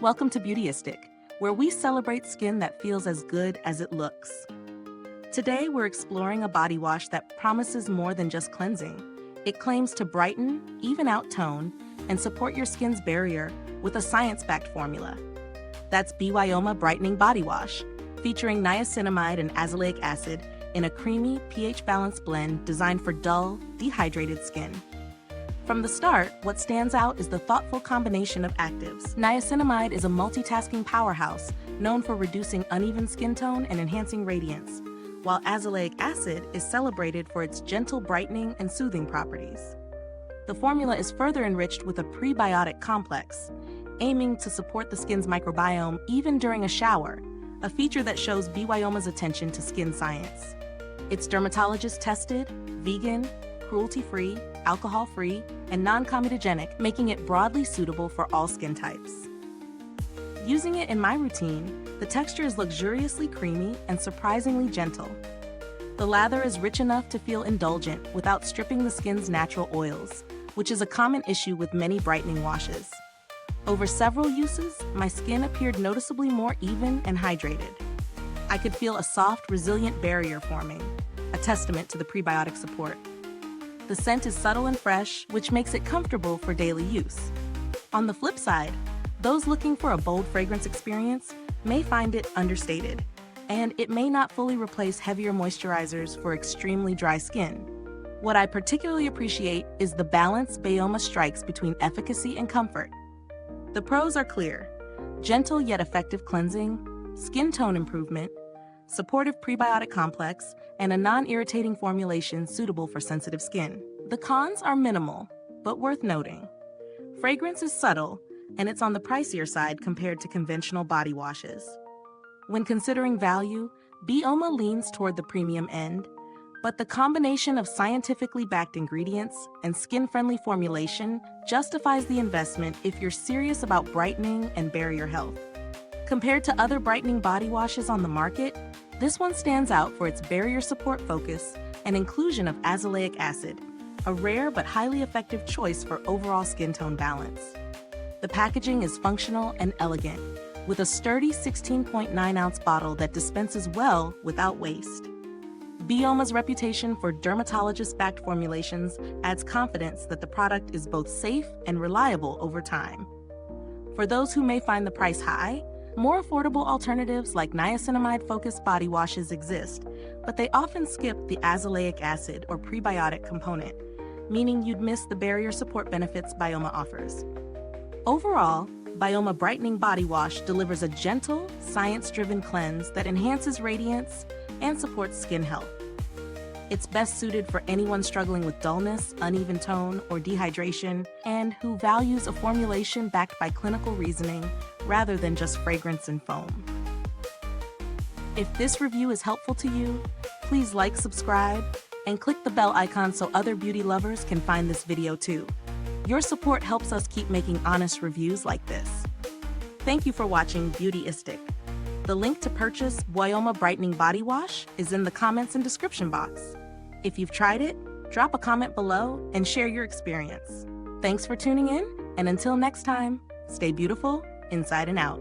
Welcome to Beautyistic, where we celebrate skin that feels as good as it looks. Today, we're exploring a body wash that promises more than just cleansing. It claims to brighten, even out tone, and support your skin's barrier with a science-backed formula. That's BYOMA Brightening Body Wash, featuring niacinamide and azelaic acid in a creamy, pH-balanced blend designed for dull, dehydrated skin. From the start, what stands out is the thoughtful combination of actives. Niacinamide is a multitasking powerhouse known for reducing uneven skin tone and enhancing radiance, while azelaic acid is celebrated for its gentle brightening and soothing properties. The formula is further enriched with a prebiotic complex, aiming to support the skin's microbiome even during a shower, a feature that shows BYOMA's attention to skin science. It's dermatologist-tested, vegan, cruelty-free, alcohol-free, and non-comedogenic, making it broadly suitable for all skin types. Using it in my routine, the texture is luxuriously creamy and surprisingly gentle. The lather is rich enough to feel indulgent without stripping the skin's natural oils, which is a common issue with many brightening washes. Over several uses, my skin appeared noticeably more even and hydrated. I could feel a soft, resilient barrier forming, a testament to the prebiotic support. The scent is subtle and fresh, which makes it comfortable for daily use. On the flip side, those looking for a bold fragrance experience may find it understated, and it may not fully replace heavier moisturizers for extremely dry skin. What I particularly appreciate is the balance BYOMA strikes between efficacy and comfort. The pros are clear: gentle yet effective cleansing, skin tone improvement, supportive prebiotic complex, and a non-irritating formulation suitable for sensitive skin. The cons are minimal, but worth noting. Fragrance is subtle, and it's on the pricier side compared to conventional body washes. When considering value, BYOMA leans toward the premium end, but the combination of scientifically backed ingredients and skin-friendly formulation justifies the investment if you're serious about brightening and barrier health. Compared to other brightening body washes on the market, this one stands out for its barrier support focus and inclusion of azelaic acid, a rare but highly effective choice for overall skin tone balance. The packaging is functional and elegant, with a sturdy 16.9-ounce bottle that dispenses well without waste. BYOMA's reputation for dermatologist-backed formulations adds confidence that the product is both safe and reliable over time. For those who may find the price high, more affordable alternatives like niacinamide-focused body washes exist, but they often skip the azelaic acid or prebiotic component, meaning you'd miss the barrier support benefits BYOMA offers. Overall, BYOMA Brightening Body Wash delivers a gentle, science-driven cleanse that enhances radiance and supports skin health. It's best suited for anyone struggling with dullness, uneven tone, or dehydration, and who values a formulation backed by clinical reasoning rather than just fragrance and foam. If this review is helpful to you, please like, subscribe, and click the bell icon so other beauty lovers can find this video too. Your support helps us keep making honest reviews like this. Thank you for watching Beautyistic. The link to purchase BYOMA Brightening Body Wash is in the comments and description box. If you've tried it, drop a comment below and share your experience. Thanks for tuning in, and until next time, stay beautiful inside and out.